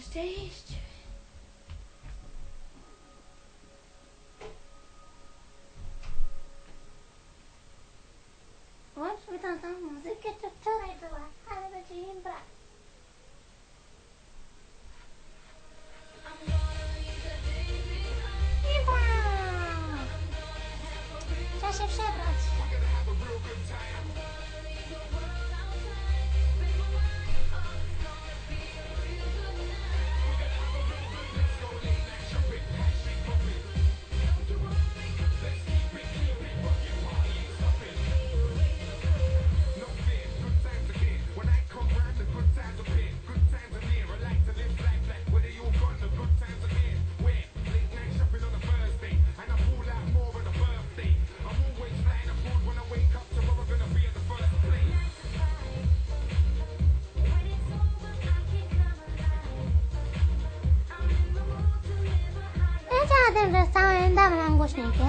Możecie iść. Włączmy tam tą muzykę, co wczoraj była, ale będzie im brak. Trzeba się przebrać. Wiecie o tym, że z całym domem mam głośniki?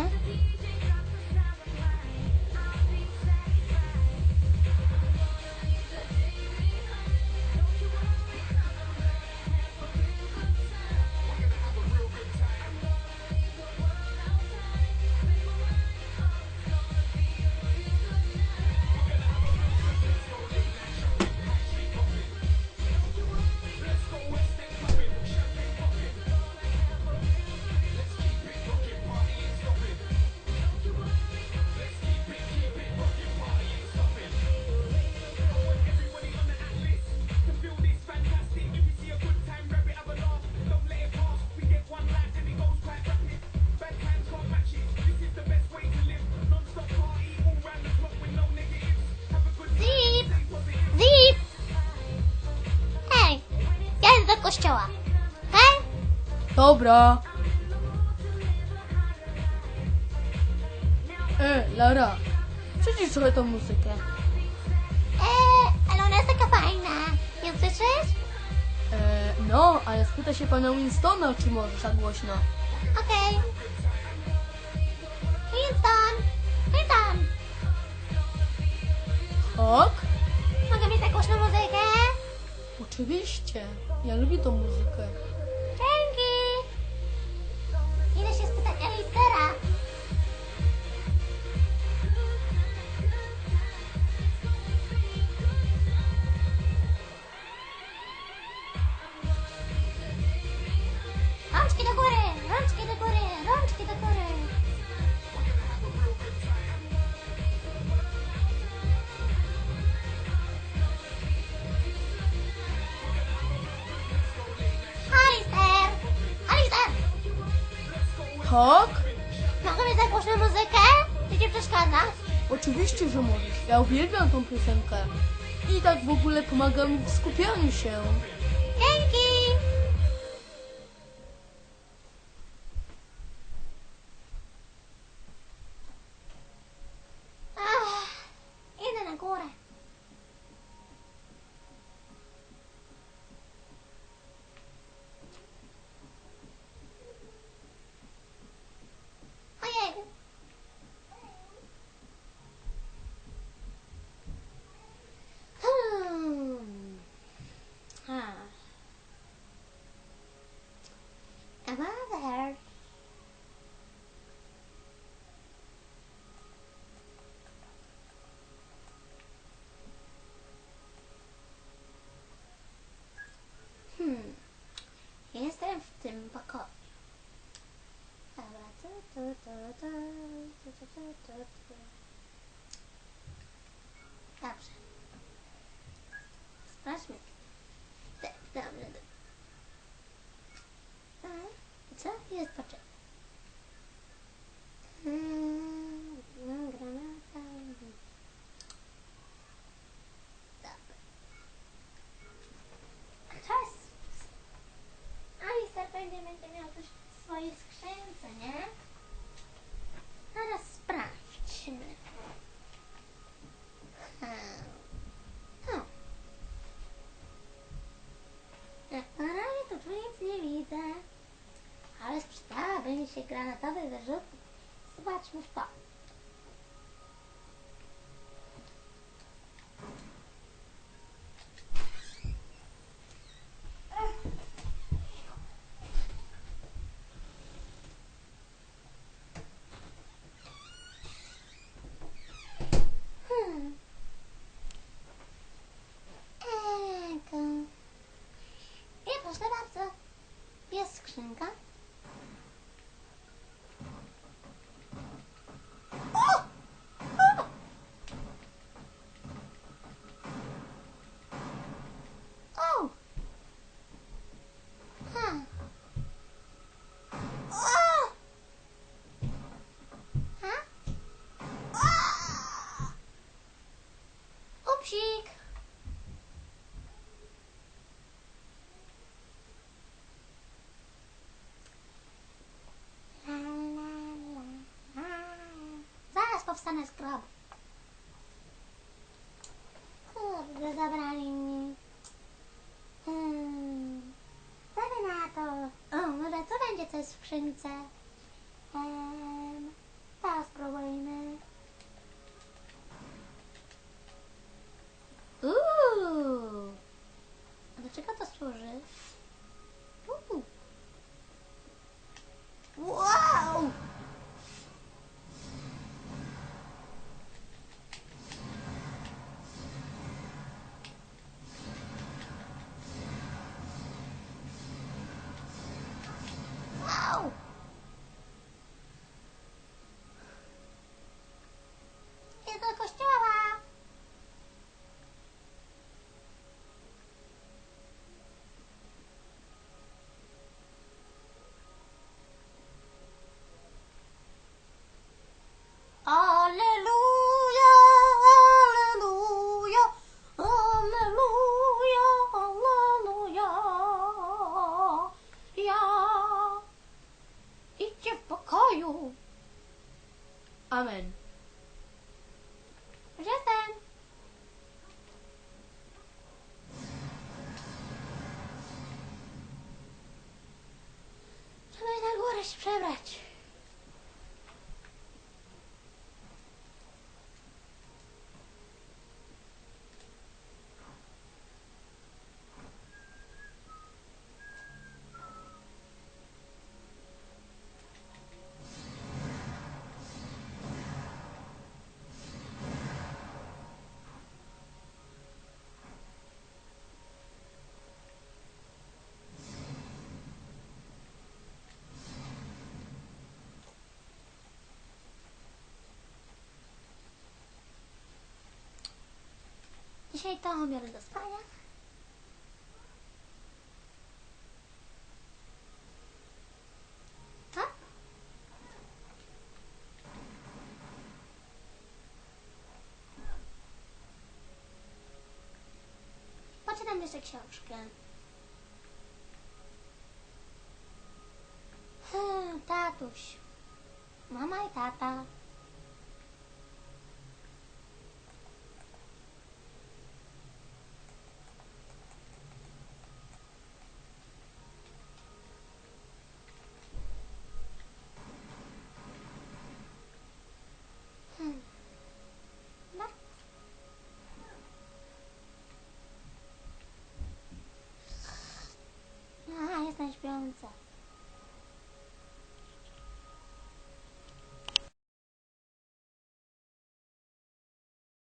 Kościoła. Hej? Dobra. Lara, przycisz trochę tą muzykę. Ale ona jest taka fajna. Nie słyszysz? No, ale spytaj się pana Winstona, czy możesz tak głośno. Okej. Winston! Tak? Mogę mieć tak głośną muzykę? Oczywiście. Ja lubię tą muzykę. Dzięki! Idę się spytać Alistera. Rączki do góry! Rączki do góry! Rączki do góry! Alister! Tak? Mogę mieć tak głośną muzykę? Czy ci przeszkadza? Oczywiście, że możesz. Ja uwielbiam tą piosenkę. I tak w ogóle pomaga mi w skupianiu się. Dzięki! Idę na górę. Ojej! Am I there? Jestem w tym pokoju. Dobra, Dobrze. Sprawdźmy. Dobrze. Co? Jest potrzebne. Granata. Dobra. Czas. Alister będzie miał coś w swojej skrzynce, nie? Zaraz sprawdźmy. Jak na razie to tu nic nie widzę. Ale przydałaby mi się granatowy wyrzutnik. Zobaczmy w to. szybko wstanę z grobu. Kurde, zabrali mnie. Co by na to? O, może co będzie coś w skrzynce? To spróbujmy. A do czego to służy? Wow! Wow! Jest do kościoła! Alleluja, alleluja, alleluja, alleluja. Ja idźcie w pokoju. Amen. Już jestem. Trzeba na górę się przebrać. Dzisiaj to biorę do spania. Tak? Poczytam jeszcze książkę. Tatuś. Mama i tata.